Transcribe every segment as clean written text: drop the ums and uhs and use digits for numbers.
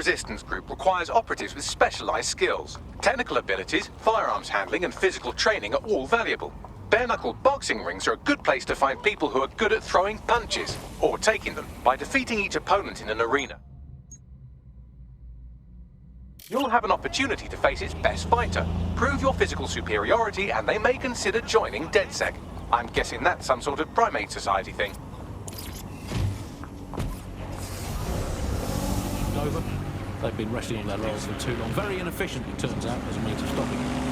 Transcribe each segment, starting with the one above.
resistance group requires operatives with specialized skills. Technical abilities, firearms handling, and physical training are all valuable. Bare-knuckle boxing rings are a good place to find people who are good at throwing punches, or taking them, by defeating each opponent in an arena. You'll have an opportunity to face its best fighter. Prove your physical superiority, and they may consider joining DedSec. I'm guessing that's some sort of primate society thing. Over. They've been resting on their laurels for too long. Very inefficient, it turns out, as a means of stopping it.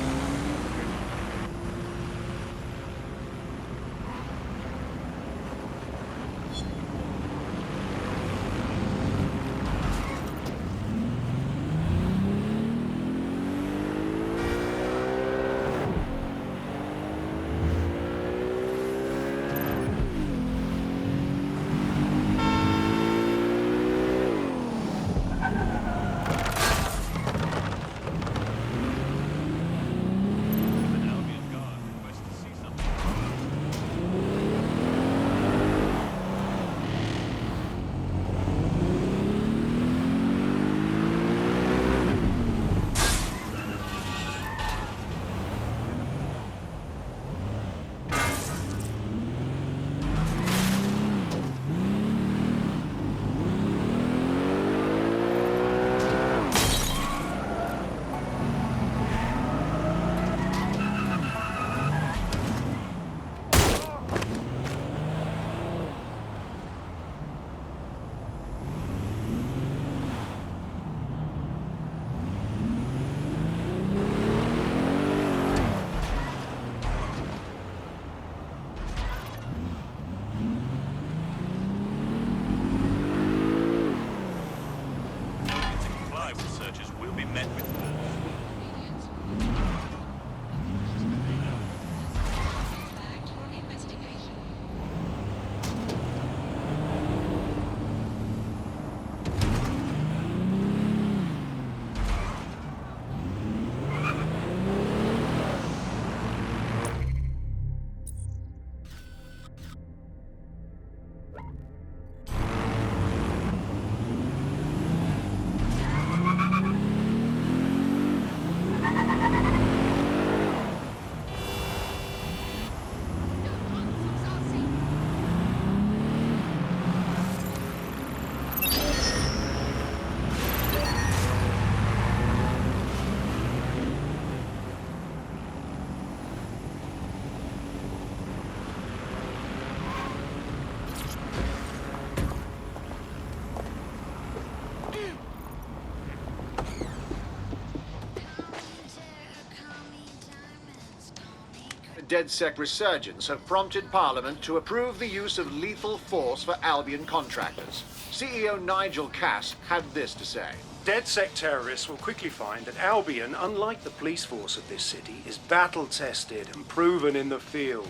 DedSec resurgence have prompted Parliament to approve the use of lethal force for Albion contractors. CEO Nigel Cass had this to say. DedSec terrorists will quickly find that Albion, unlike the police force of this city, is battle-tested and proven in the field.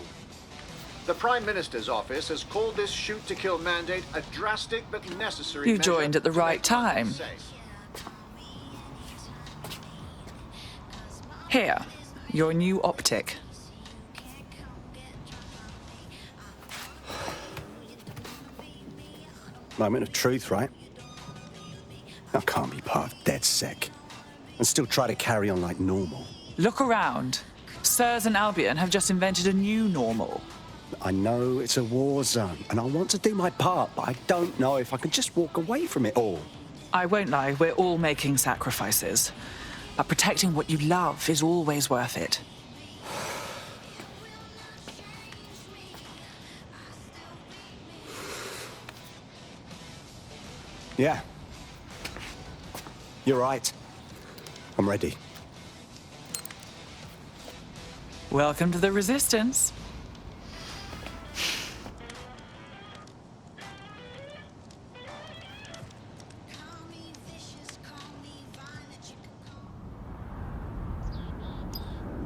The Prime Minister's office has called this shoot-to-kill mandate a drastic but necessary You joined at the right time. Here, your new optic. Moment of truth, right? I can't be part of DedSec and still try to carry on like normal. Look around. Sirs and Albion have just invented a new normal. I know it's a war zone, and I want to do my part, but I don't know if I can just walk away from it all. I won't lie, we're all making sacrifices. But protecting what you love is always worth it. Yeah. You're right. I'm ready. Welcome to the Resistance.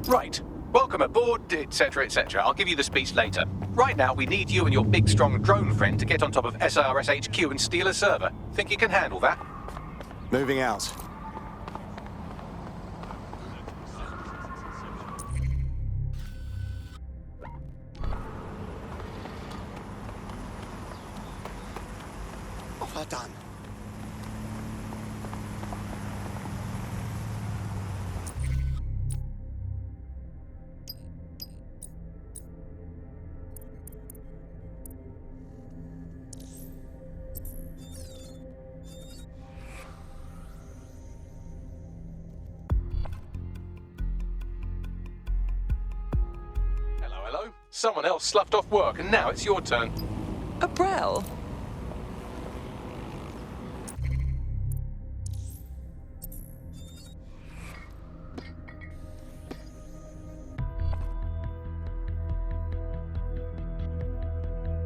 Right. Welcome aboard, etc., etc. I'll give you the speech later. Right now, we need you and your big, strong drone friend to get on top of SRS HQ and steal a server. Think you can handle that? Moving out. What have I done? Someone else sloughed off work and now it's your turn. Abrel.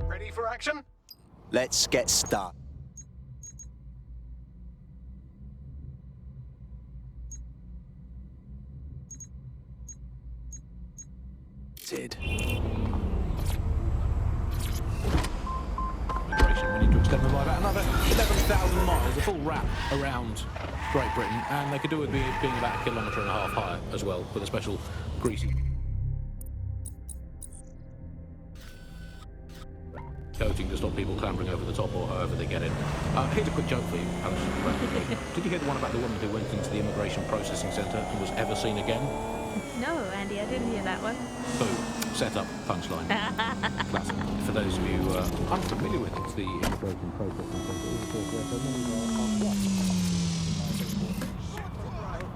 Ready for action? Let's get started. Immigration, we need to extend them by about another 11,000 miles, a full wrap around Great Britain, and they could do with being about 1.5 kilometres higher as well, with a special greasy coating to stop people clambering over the top or however they get in. Here's a quick joke for you, Alice. Did you hear the one about the woman who went into the immigration processing centre and was ever seen again? No, Andy, I didn't hear that one. Boom. Set up, punchline. Classic. For those of you unfamiliar with it, the immigration processing centre is, of course, where so many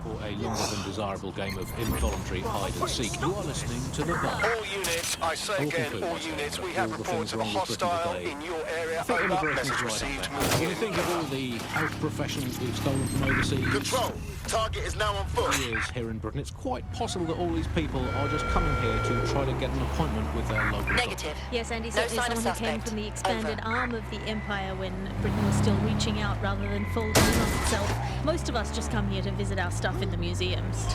for a longer than desirable game of involuntary hide and seek. You are listening to The Bar. All units, I say again, all units, we have reports of a hostile in your area. Over, message received. When you think of all the health professionals we've stolen from overseas, Control, target is now on foot. years here in Britain, it's quite possible that all these people are just coming here to try to get an appointment with their local Negative. Yes, Andy, No certainly sign of someone who came suspect. from the expanded Over. arm of the empire when Britain was still reaching out rather than folding in on itself. Most of us just come here to visit our stuff in the museums.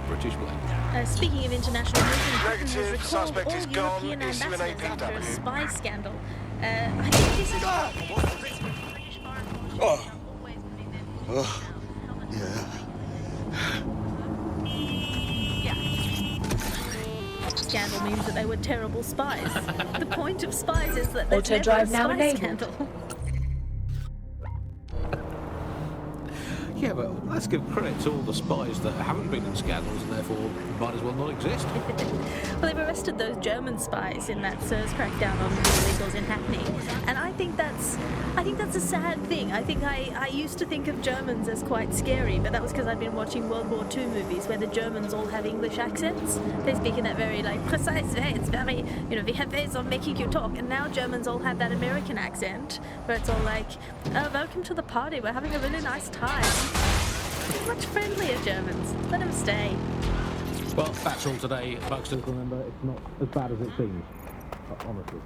British way. Speaking of international movement, Britain has Negative, recalled suspect all is gone. European Issue an ambassadors after a APW. spy scandal. I think this is... Scandal means that they were terrible spies. The point of spies is that there's never a Auto-drive now spy enabled. scandal. Yeah, but let's give credit to all the spies that haven't been in scandals and therefore might as well not exist. Well, they've arrested those German spies in that SIRS crackdown on illegals in Hackney, and I think that's a sad thing. I think I used to think of Germans as quite scary, but that was because I'd been watching World War II movies where the Germans all have English accents. They speak in that very precise way. It's very, we have ways of making you talk. And now Germans all have that American accent where it's all like, oh, welcome to the party. We're having a really nice time. They're much friendlier Germans. Let them stay. Well, that's all today, folks. Just remember, it's not as bad as it seems, honestly.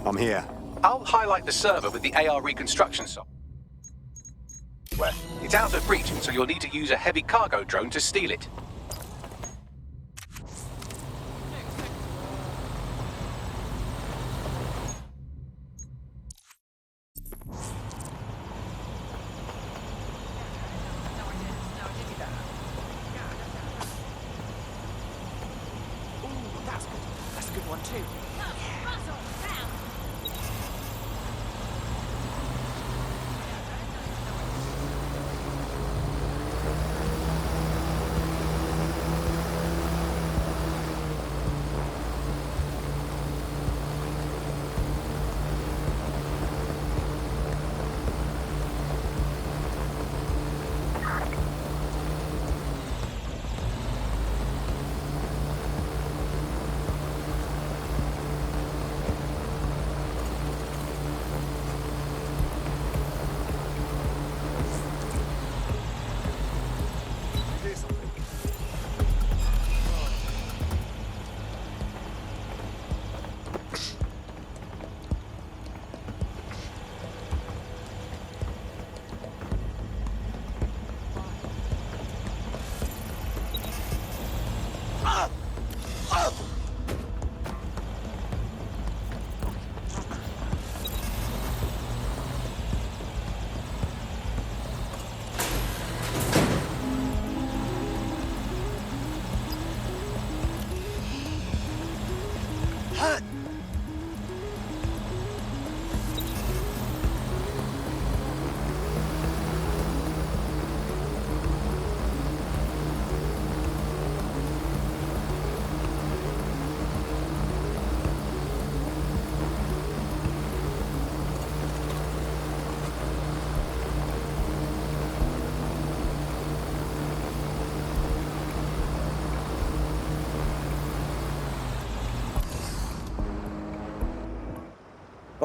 I'm here. I'll highlight the server with the AR reconstruction software. It's out of reach, so you'll need to use a heavy cargo drone to steal it. That's a good one too.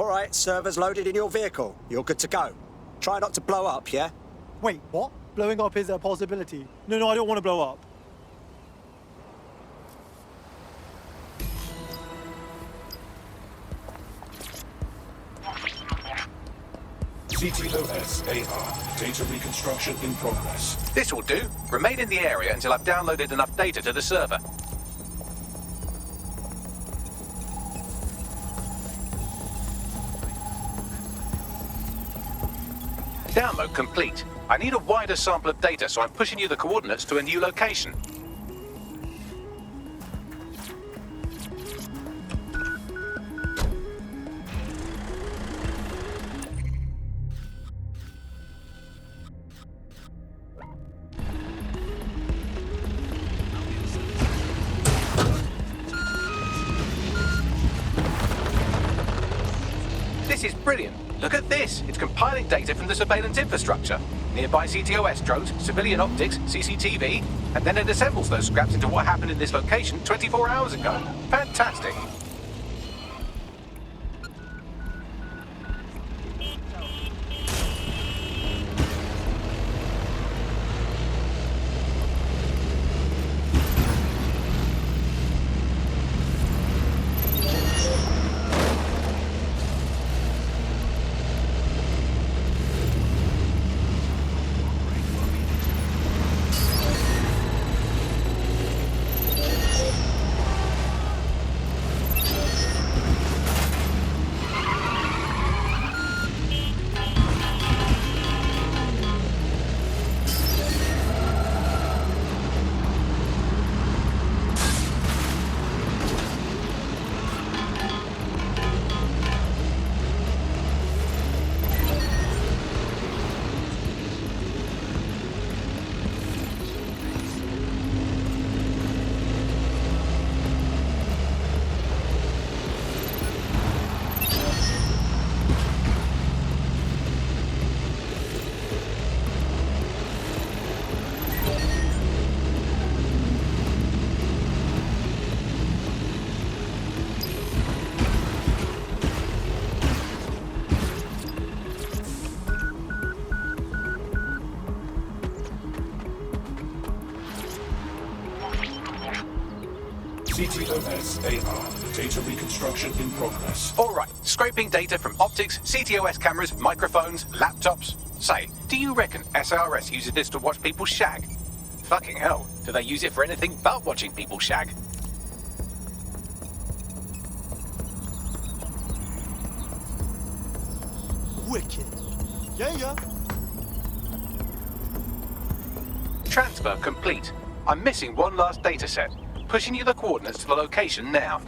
All right, servers loaded in your vehicle. You're good to go. Try not to blow up, yeah? Wait, what? Blowing up is a possibility. No, I don't want to blow up. CTOS AR. Data reconstruction in progress. This will do. Remain in the area until I've downloaded enough data to the server. Download complete. I need a wider sample of data, so I'm pushing you the coordinates to a new location. This is brilliant. Look at this. It's compiling data from the surveillance infrastructure. Nearby CTOS drones, civilian optics, CCTV, and then it assembles those scraps into what happened in this location 24 hours ago. Fantastic. CTOS AR. Data reconstruction in progress. All right, scraping data from optics, CTOS cameras, microphones, laptops. Say, do you reckon SRS uses this to watch people shag? Fucking hell, do they use it for anything but watching people shag? Wicked. Yeah. Transfer complete. I'm missing one last data set. Pushing you the coordinates to the location now.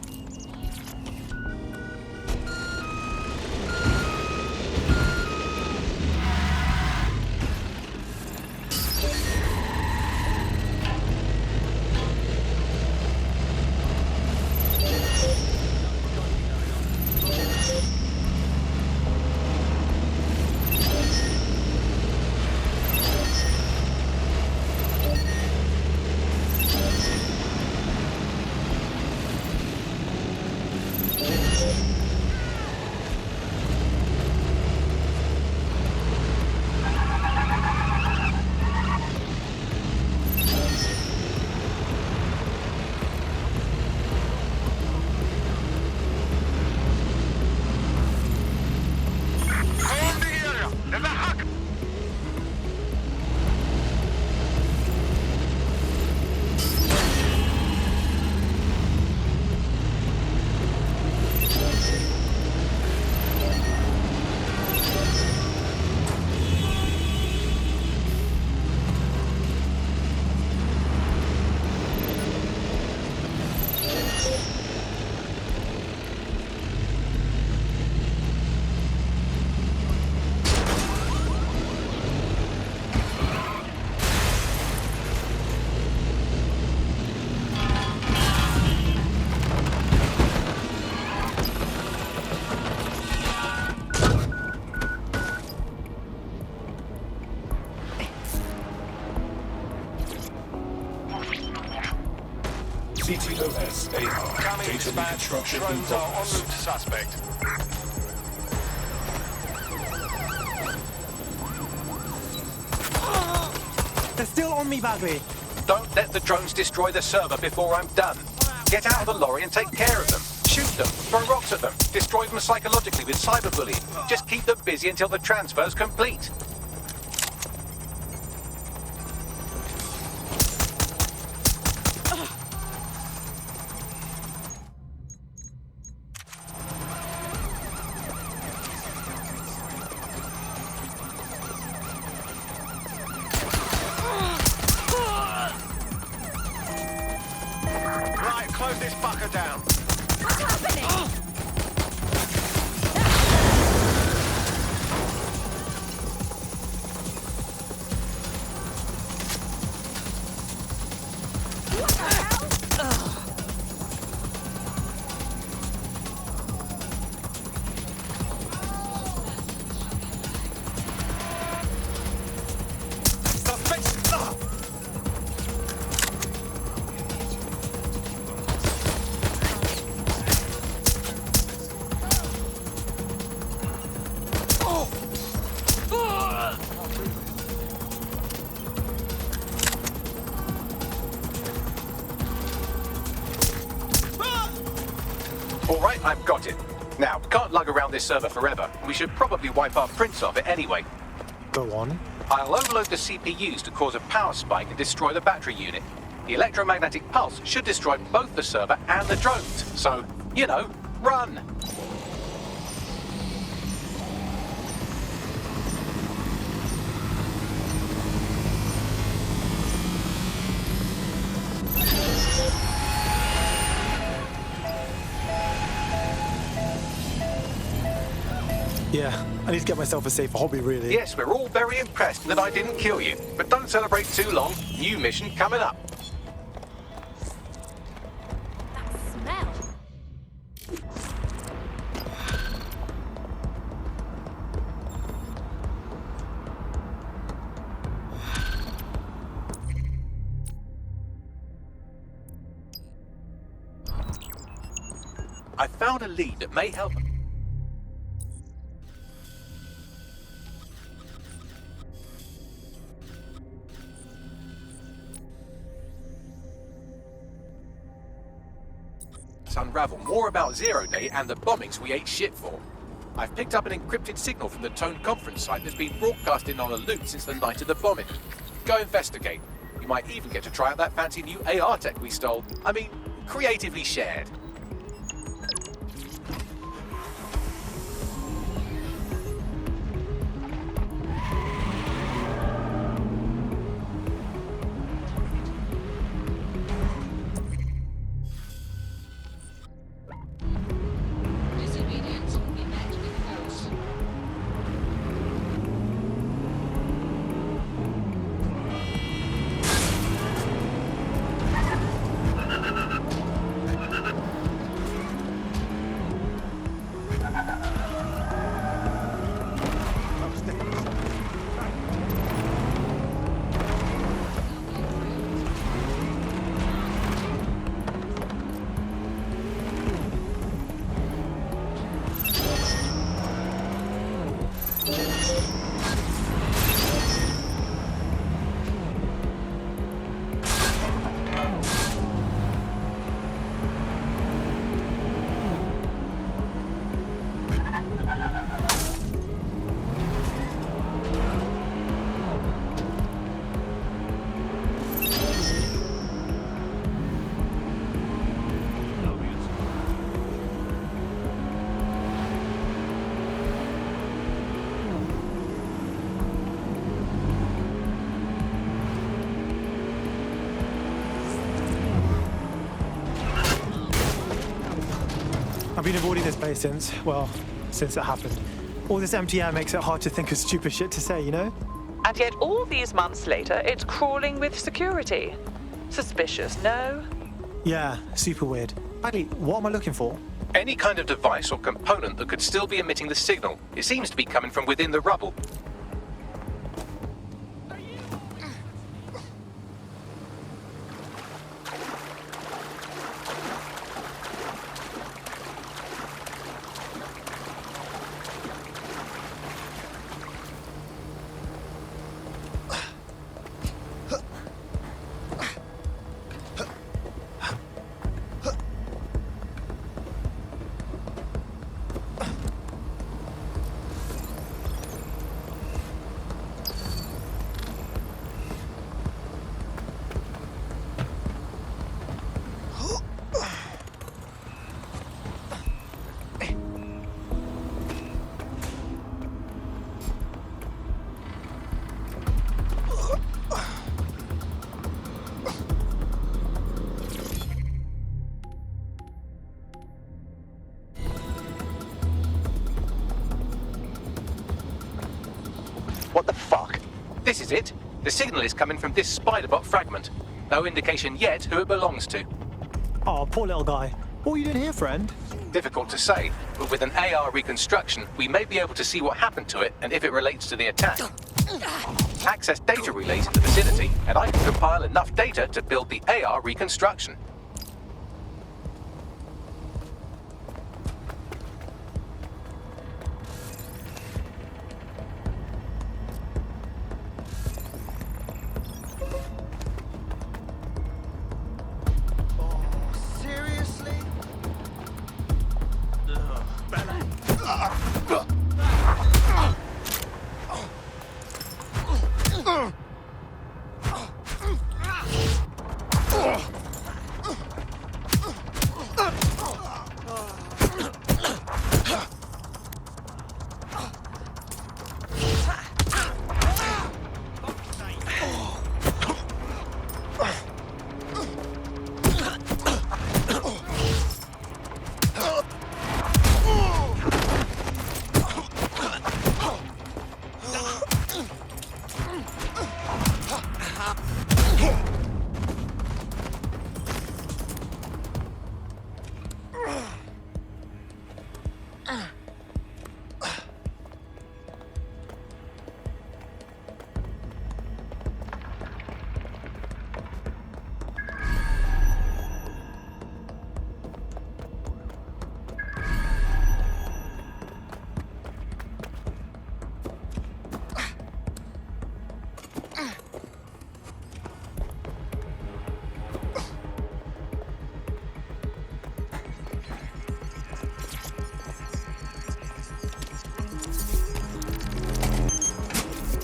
CTOS AR. Coming Data dispatch. reconstruction in Drones are en progress. route to suspect. They're still on me, Bagley. Don't let the drones destroy the server before I'm done. Get out of the lorry and take care of them. Shoot them, throw rocks at them, destroy them psychologically with cyberbullying. Just keep them busy until the transfer's complete. Right, close this fucker down. What's happening? What the hell? All right, I've got it. Now, can't lug around this server forever. We should probably wipe our prints off it anyway. Go on. I'll overload the CPUs to cause a power spike and destroy the battery unit. The electromagnetic pulse should destroy both the server and the drones. So, you know, run! Yeah, I need to get myself a safer hobby, really. Yes, we're all very impressed that I didn't kill you. But don't celebrate too long. New mission coming up. That smell. I found a lead that may help. Unravel more about Zero Day and the bombings we ate shit for. I've picked up an encrypted signal from the Tone conference site that's been broadcasting on a loop since the night of the bombing. Go investigate. You might even get to try out that fancy new AR tech we stole. I mean, creatively shared. Disobedience will be met with force. I've been avoiding this place since it happened. All this empty air makes it hard to think of stupid shit to say, you know? And yet all these months later, it's crawling with security. Suspicious, no? Yeah, super weird. Bagley, what am I looking for? Any kind of device or component that could still be emitting the signal. It seems to be coming from within the rubble. What the fuck? This is it. The signal is coming from this spider-bot fragment. No indication yet who it belongs to. Oh, poor little guy. What are you doing here, friend? Difficult to say, but with an AR reconstruction, we may be able to see what happened to it and if it relates to the attack. Access data relays in the vicinity, and I can compile enough data to build the AR reconstruction. Seriously?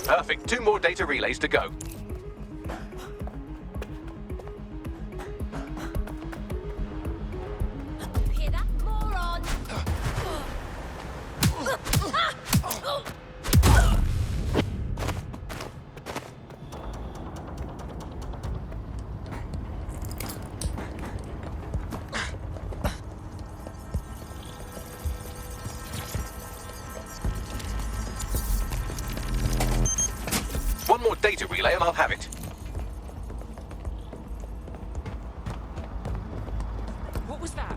Perfect. 2 more data relays to go. Hear that, moron? One more data relay and I'll have it. What was that?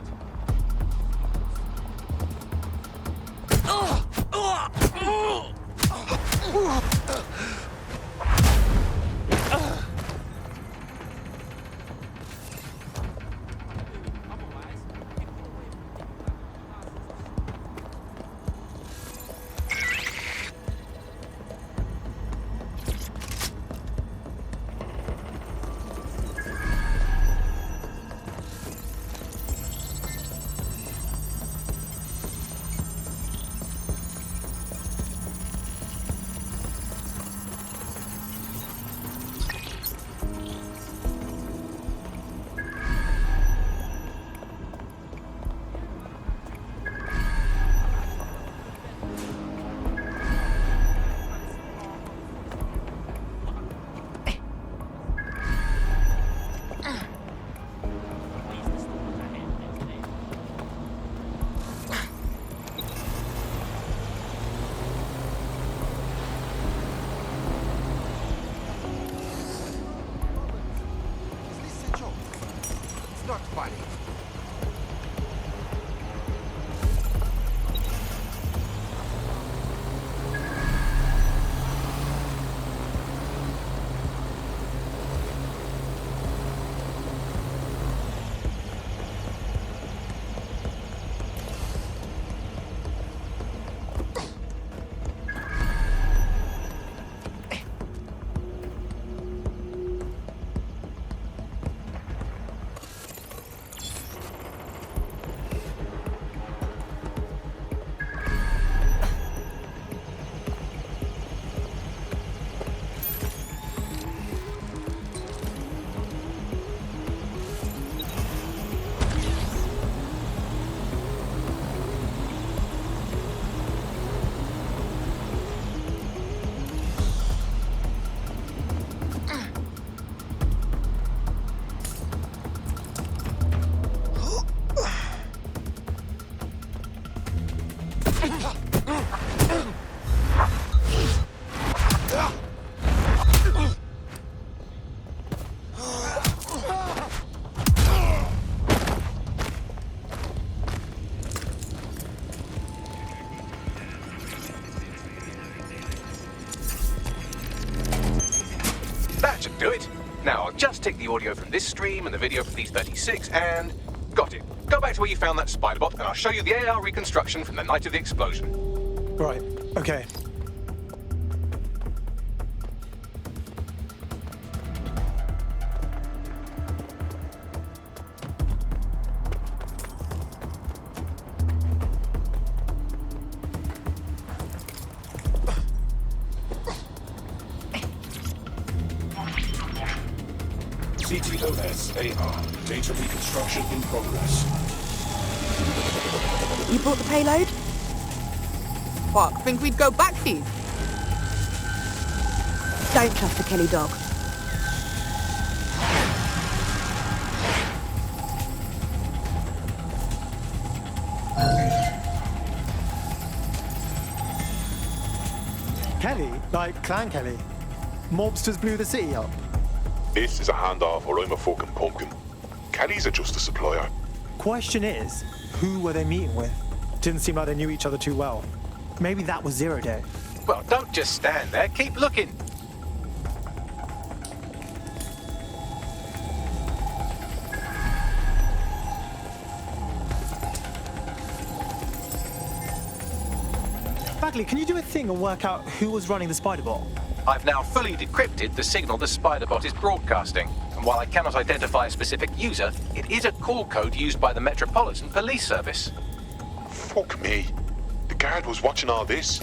do it. Now, I'll just take the audio from this stream and the video from these 36 and... got it. Go back to where you found that spider bot and I'll show you the AR reconstruction from the night of the explosion. Right, okay. CTOS AR. Data reconstruction in progress. You brought the payload? Fuck, think we'd go back here? Don't trust the Kelly dog. Kelly? Like Clan Kelly? Mobsters blew the city up. This is a handoff or I'm a fucking pumpkin. Kelly's are just a supplier. Question is, who were they meeting with? Didn't seem like they knew each other too well. Maybe that was Zero Day. Well, don't just stand there. Keep looking. Bagley, can you do a thing and work out who was running the spider bot? I've now fully decrypted the signal the spider bot is broadcasting. And while I cannot identify a specific user, it is a call code used by the Metropolitan Police Service. Fuck me. The guard was watching all this.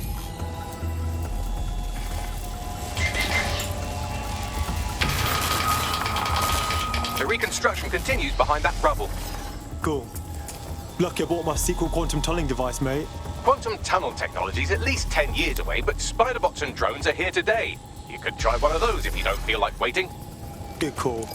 The reconstruction continues behind that rubble. Cool. Lucky I bought my secret quantum tunneling device, mate. Quantum tunnel technology is at least 10 years away, but spider bots and drones are here today. You could try one of those if you don't feel like waiting. Good call.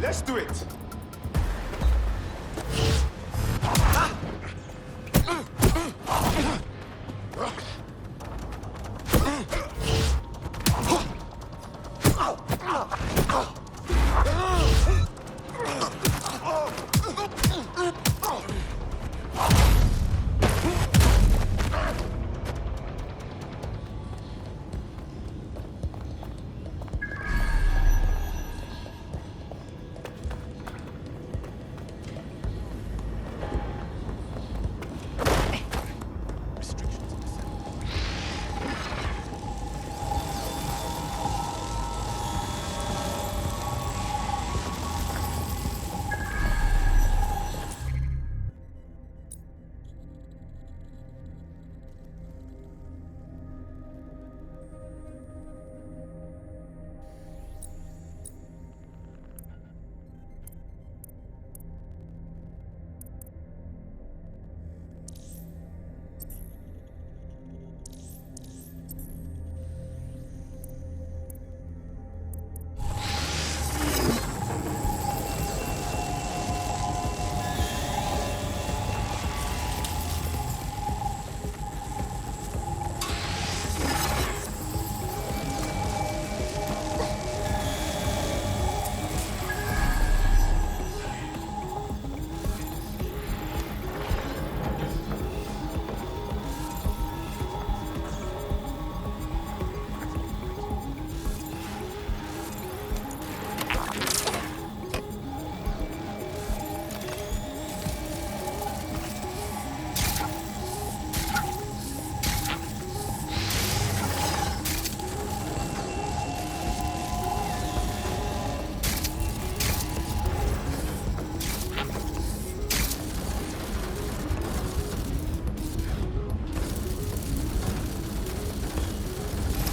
Let's do it.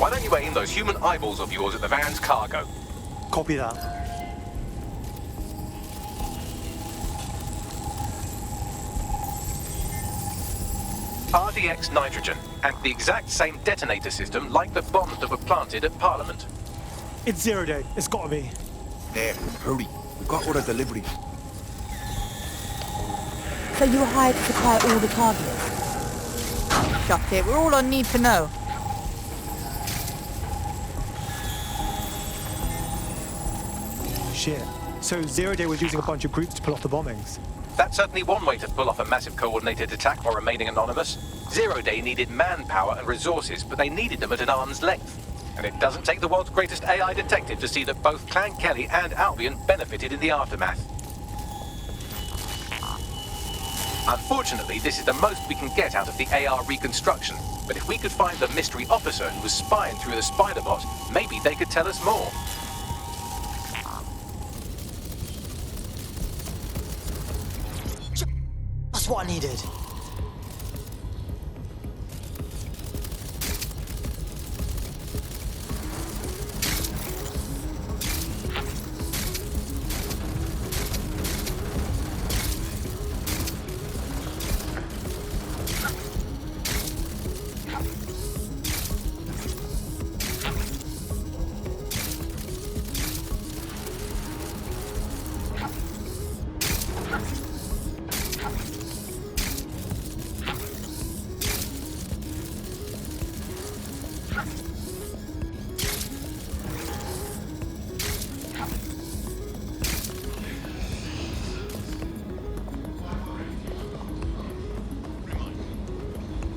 Why don't you aim those human eyeballs of yours at the van's cargo? Copy that. RDX nitrogen, and the exact same detonator system like the bombs that were planted at Parliament. It's 0 day. It's gotta be. There, hurry. We've got other deliveries. So you hired to supply all the targets? Shut it. We're all on need to know. Shit. So 0 day was using a bunch of groups to pull off the bombings. That's certainly one way to pull off a massive coordinated attack while remaining anonymous. 0 day needed manpower and resources, but they needed them at an arm's length. And it doesn't take the world's greatest AI detective to see that both Clan Kelly and Albion benefited in the aftermath. Unfortunately, this is the most we can get out of the AR reconstruction. But if we could find the mystery officer who was spying through the spider bot, maybe they could tell us more. That's what I needed.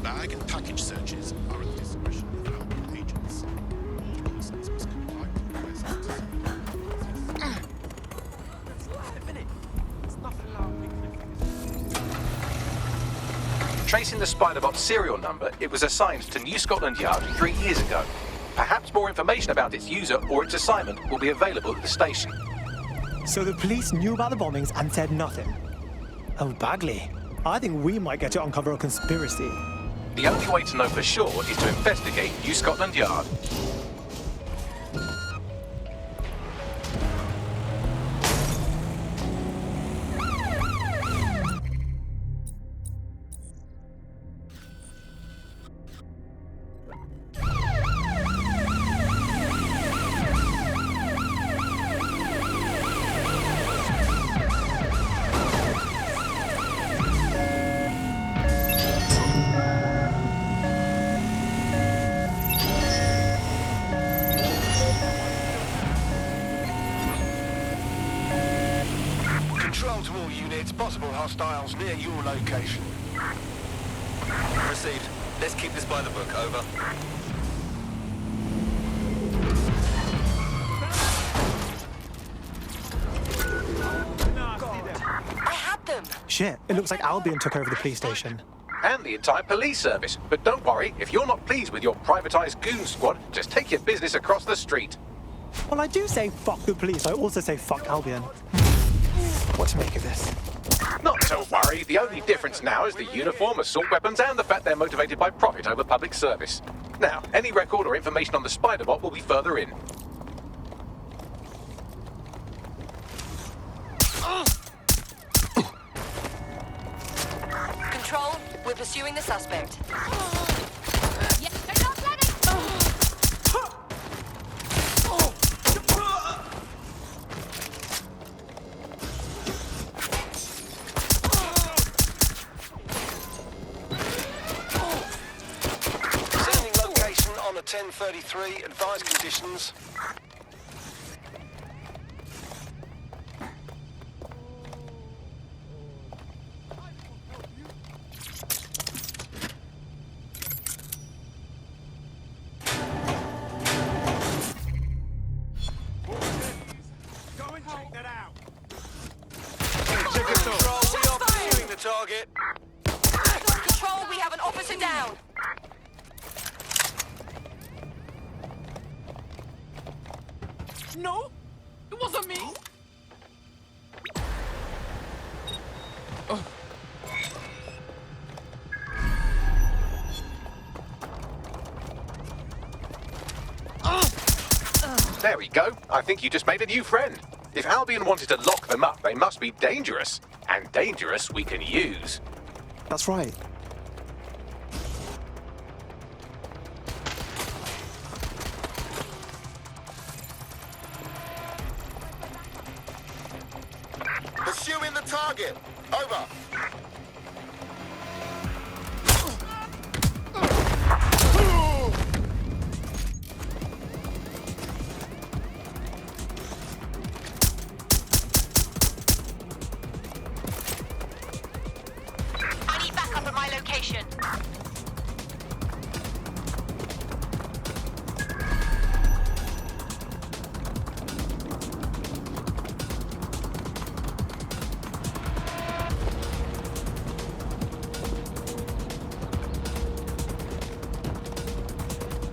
Bag and package searches are at the discretion of our agents. All persons must comply with requests. Tracing the Spiderbot serial number, it was assigned to New Scotland Yard 3 years ago. Perhaps more information about its user or its assignment will be available at the station. So the police knew about the bombings and said nothing. Oh, Bagley. I think we might get to uncover a conspiracy. The only way to know for sure is to investigate New Scotland Yard. Control to all units, possible hostiles near your location. Received. Let's keep this by the book, over. I had them! Shit, it looks like Albion took over the police station. And the entire police service. But don't worry, if you're not pleased with your privatized goon squad, just take your business across the street. Well, I do say fuck the police. I also say fuck Albion. What to make of this? Not to worry, the only difference now is the uniform, assault weapons, and the fact they're motivated by profit over public service. Now, any record or information on the Spiderbot will be further in. Control, we're pursuing the suspect. Sending location on a 1033, advised conditions. Control, we are pursuing the target. Control, we have an officer down. No, it wasn't me. There we go. I think you just made a new friend. If Albion wanted to lock them up, they must be dangerous. And dangerous we can use. That's right. Pursuing the target. Over. I need backup at my location.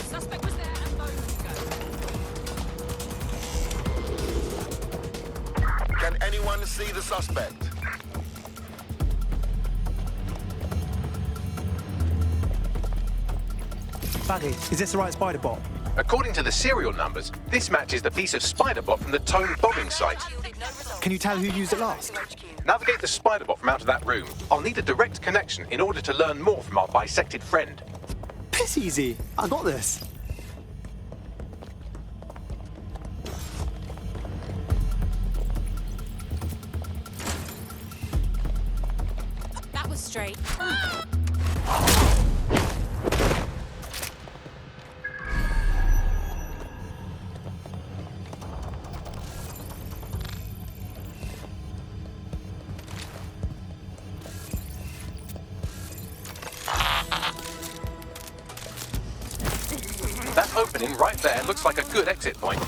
Suspect was there a moment ago. Can anyone see the suspect? Bagley, is this the right spider bot? According to the serial numbers, this matches the piece of spider bot from the Tone bombing site. Can you tell who used it last? Navigate the spider bot from out of that room. I'll need a direct connection in order to learn more from our bisected friend. Piss easy. I got this. That was straight. That opening right there looks like a good exit point.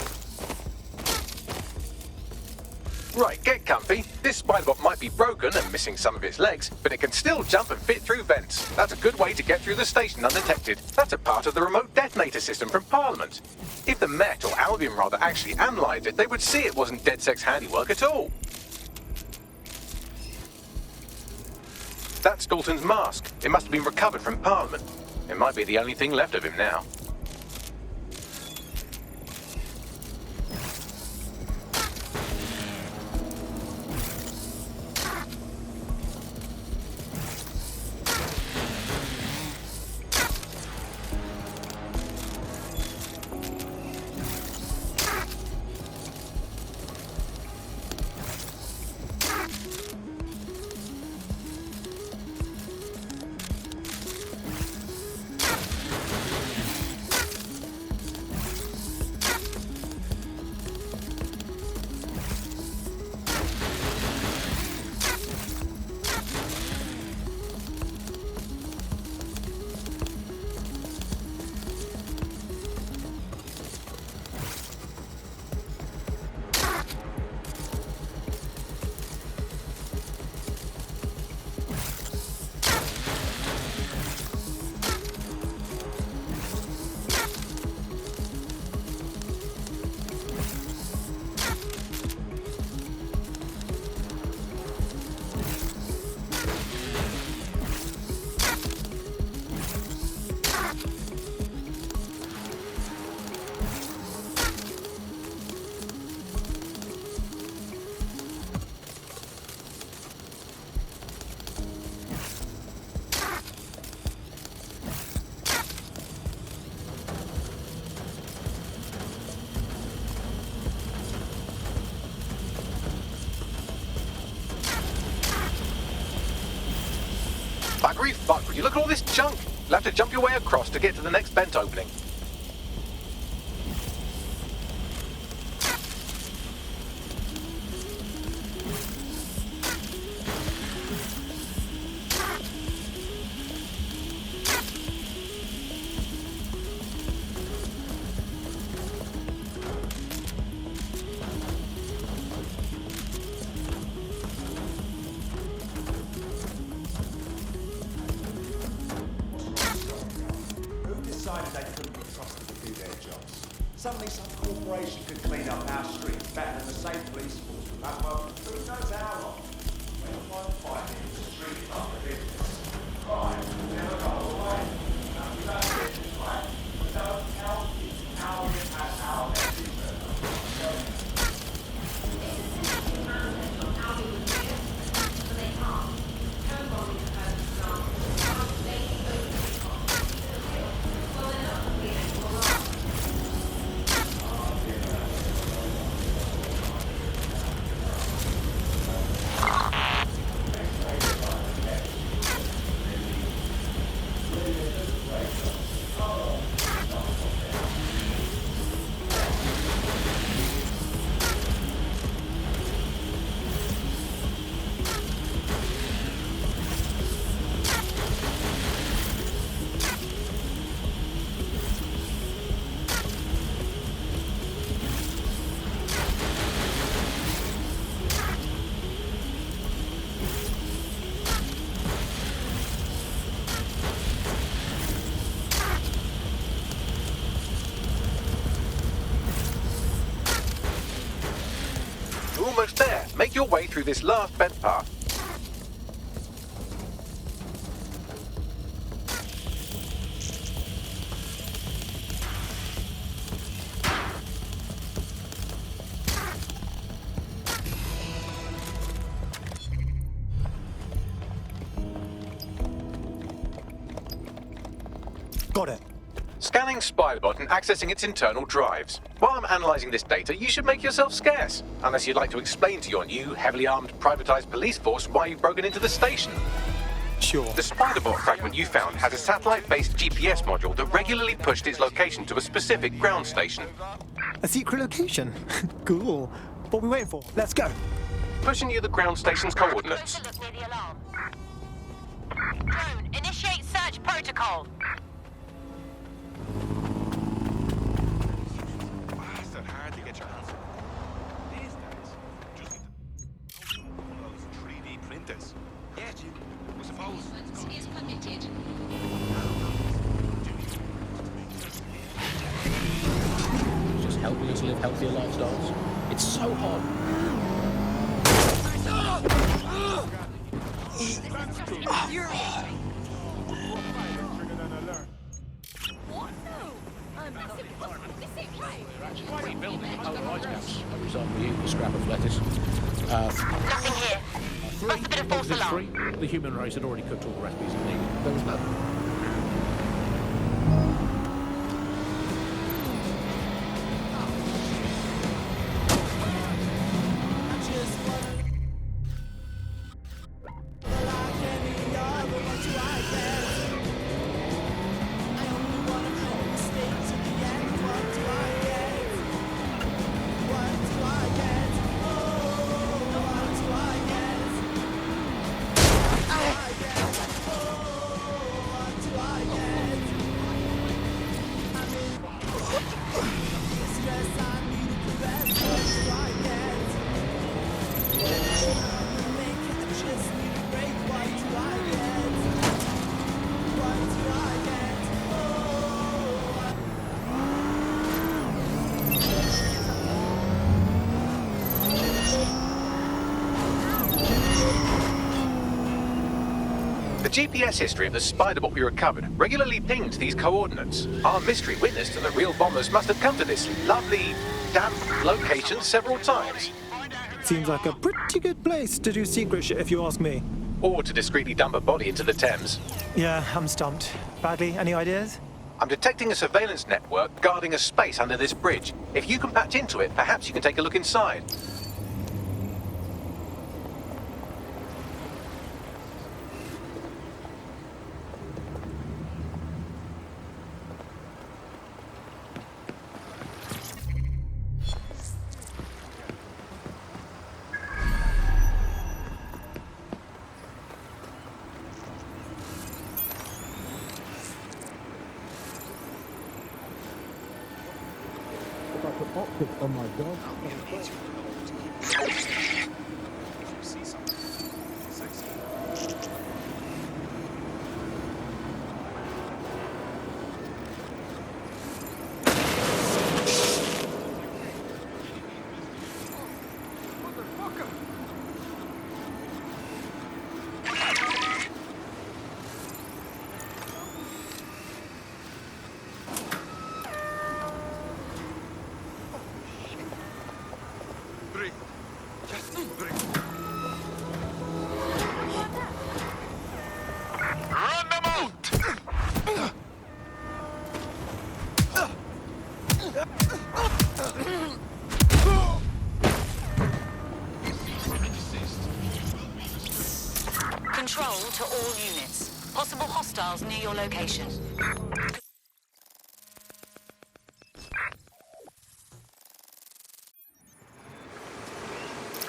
Right, get comfy. This spider bot might be broken and missing some of its legs, but it can still jump and fit through vents. That's a good way to get through the station undetected. That's a part of the remote detonator system from Parliament. If the Met, or Albion rather, actually analysed it, they would see it wasn't DedSec's handiwork at all. That's Dalton's mask. It must have been recovered from Parliament. It might be the only thing left of him now. Buggery, you look at all this junk. You'll have to jump your way across to get to the next vent opening. Decided they couldn't be trusted to do their jobs. Suddenly some corporation could clean up our streets better than the same police force would have, well, who knows how long. When one fighting the street like a business, crime will never go away. Now, we don't get this right. We don't help it. How it has our best interest. almost there. Make your way through this last bent path. Got it. Scanning Spiderbot and accessing its internal drives. While I'm analysing this data, you should make yourself scarce. Unless you'd like to explain to your new, heavily armed, privatised police force why you've broken into the station. Sure. The Spiderbot fragment you found has a satellite-based GPS module that regularly pushed its location to a specific ground station. A secret location? Cool. What are we waiting for? Let's go. Pushing you the ground station's coordinates. Drone, initiate search protocol. Bastard hard to get your hands on. These days, just need one of those 3D printers. Yeah, Jim. I suppose. Is permitted. Just helping us live healthier lifestyles. It's so hot. A scrap of lettuce. Nothing here. Must have been a false alarm. The human race had already cooked all the recipes it needed. There was none. The GPS history of the Spiderbot we recovered regularly pinged these coordinates. Our mystery witness and the real bombers must have come to this lovely, damp location several times. Seems like a pretty good place to do secret shit if you ask me. Or to discreetly dump a body into the Thames. Yeah, I'm stumped. Bagley, any ideas? I'm detecting a surveillance network guarding a space under this bridge. If you can patch into it, perhaps you can take a look inside. Oh my god. Control to all units. Possible hostiles near your location.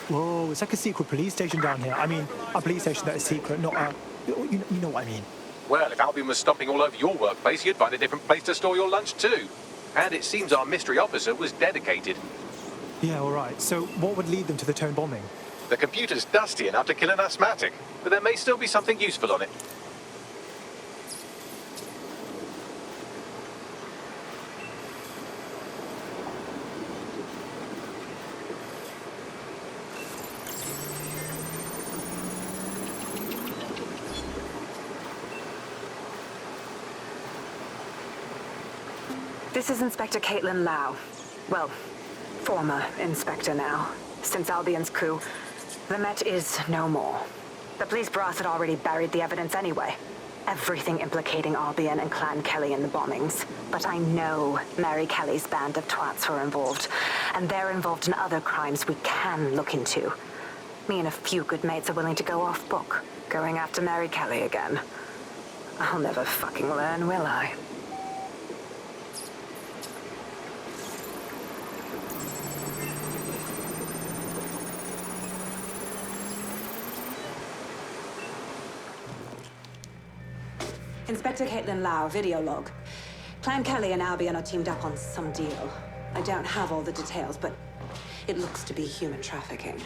Whoa, it's like a secret police station down here. I mean, a police station that is secret, not a... You know what I mean. Well, if Albion was stomping all over your workplace, you'd find a different place to store your lunch too. And it seems our mystery officer was dedicated. Yeah, all right. So what would lead them to the Tone bombing? The computer's dusty enough to kill an asthmatic, but there may still be something useful on it. This is Inspector Caitlin Lau. Well, former inspector now. Since Albion's coup, the Met is no more. The police brass had already buried the evidence anyway. Everything implicating Albion and Clan Kelly in the bombings. But I know Mary Kelly's band of twats were involved, and they're involved in other crimes we can look into. Me and a few good mates are willing to go off book, going after Mary Kelly again. I'll never fucking learn, will I? Inspector Caitlin Lau, video log. Clan Kelly and Albion are teamed up on some deal. I don't have all the details, but it looks to be human trafficking.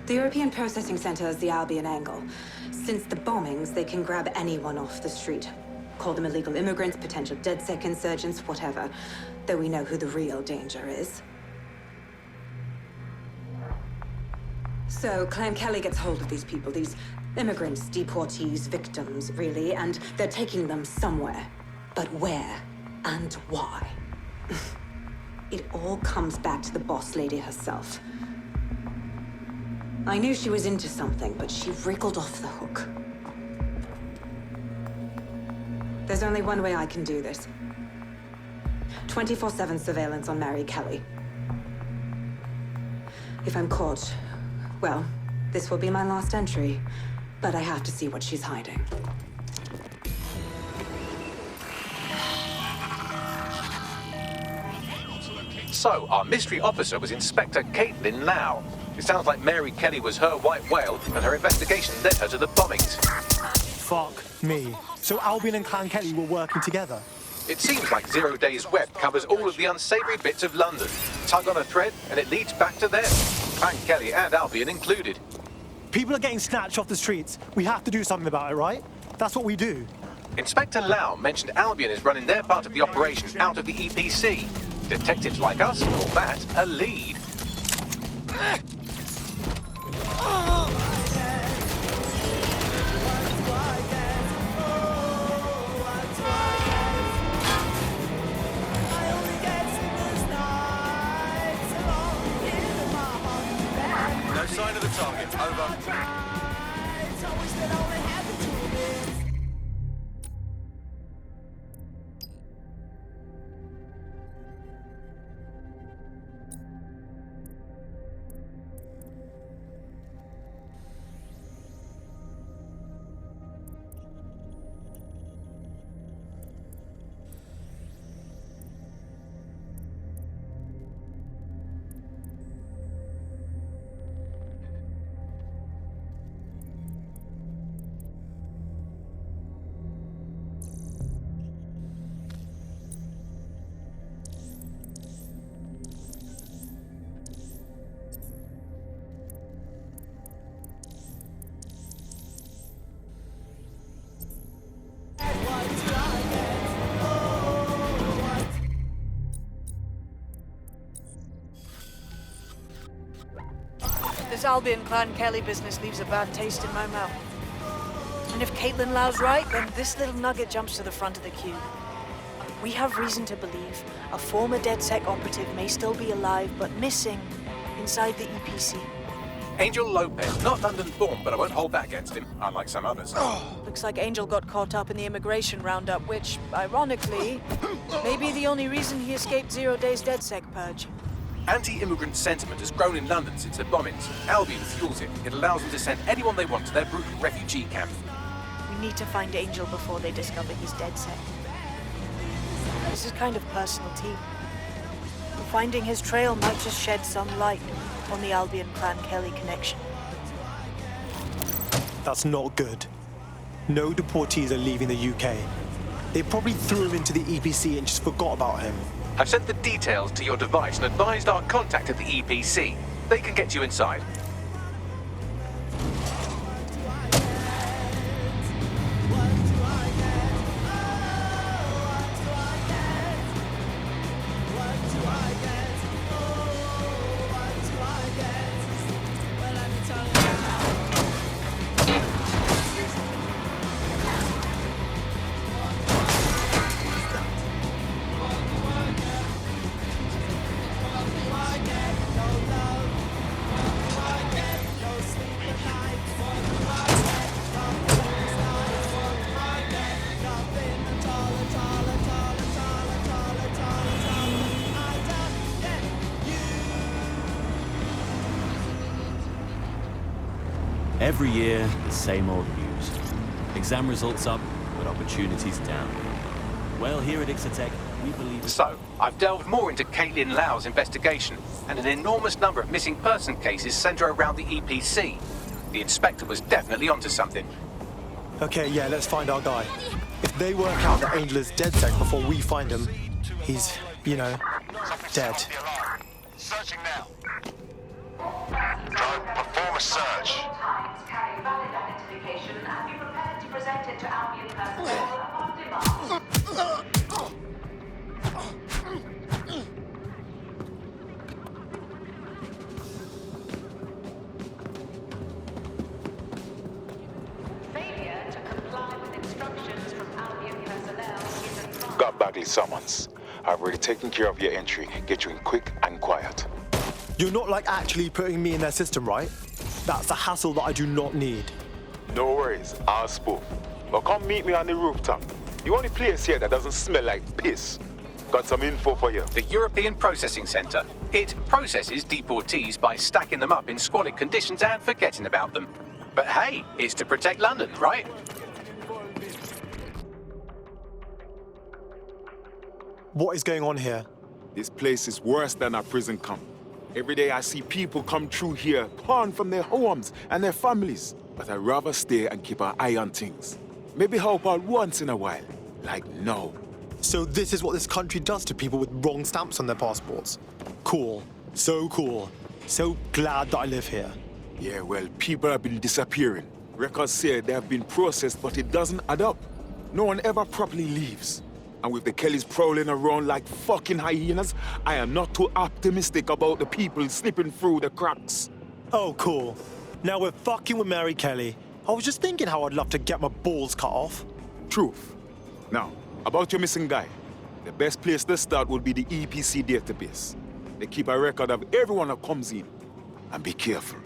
The European Processing Center is the Albion angle. Since the bombings, they can grab anyone off the street. Call them illegal immigrants, potential DedSec insurgents, whatever. Though we know who the real danger is. So, Clan Kelly gets hold of these people, these immigrants, deportees, victims, really, and they're taking them somewhere. But where and why? It all comes back to the boss lady herself. I knew she was into something, but she wriggled off the hook. There's only one way I can do this. 24/7 surveillance on Mary Kelly. If I'm caught, well, this will be my last entry. But I have to see what she's hiding. So, our mystery officer was Inspector Caitlin Lau. It sounds like Mary Kelly was her white whale, and her investigation led her to the bombings. Fuck me. So Albion and Clan Kelly were working together? It seems like 0 Days Web covers all of the unsavory bits of London. Tug on a thread, and it leads back to them. Clan Kelly and Albion included. People are getting snatched off the streets. We have to do something about it, right? That's what we do. Inspector Lau mentioned Albion is running their part of the operation out of the EPC. Detectives like us call that a lead. No sign of the target. Over. This Albion Clan Kelly business leaves a bad taste in my mouth. And if Caitlin Lau's right, then this little nugget jumps to the front of the queue. We have reason to believe a former DedSec operative may still be alive, but missing inside the EPC. Angel Lopez, not London-born, but I won't hold that against him, unlike some others. Looks like Angel got caught up in the immigration roundup, which, ironically, may be the only reason he escaped 0 Days DedSec purge. Anti-immigrant sentiment has grown in London since the bombings. Albion fuels it. It allows them to send anyone they want to their brutal refugee camp. We need to find Angel before they discover he's DedSec. This is kind of personal, too. Finding his trail might just shed some light on the Albion Clan Kelly connection. That's not good. No deportees are leaving the UK. They probably threw him into the EPC and just forgot about him. I've sent the details to your device and advised our contact at the EPC. They can get you inside. Every year, the same old news. Exam results up, but opportunities down. Well, here at Ixotec, we believe... So, I've delved more into Caitlin Lau's investigation, and an enormous number of missing person cases centre around the EPC. The inspector was definitely onto something. Okay, yeah, let's find our guy. If they work out that Angel is dead sec before we find him, he's, you know, dead. Searching now. Drone, perform a search. Carry valid identification and be prepared to present it to Albion personnel upon demand. Failure to comply with instructions from Albion personnel is a crime. Got Bagley summons. I've already taken care of your entry. Get you in quick and quiet. You're not like actually putting me in their system, right? That's a hassle that I do not need. No worries, I'll spoof. But come meet me on the rooftop. The only place here that doesn't smell like piss. Got some info for you. The European Processing Centre. It processes deportees by stacking them up in squalid conditions and forgetting about them. But hey, it's to protect London, right? What is going on here? This place is worse than a prison camp. Every day I see people come through here, pawned from their homes and their families. But I'd rather stay and keep an eye on things. Maybe help out once in a while. Like now. So this is what this country does to people with wrong stamps on their passports. Cool. So cool. So glad that I live here. Yeah, well, people have been disappearing. Records say they have been processed, but it doesn't add up. No one ever properly leaves. And with the Kellys prowling around like fucking hyenas, I am not too optimistic about the people slipping through the cracks. Oh, cool. Now we're fucking with Mary Kelly. I was just thinking how I'd love to get my balls cut off. Truth. Now, about your missing guy. The best place to start would be the EPC database. They keep a record of everyone that comes in. And be careful.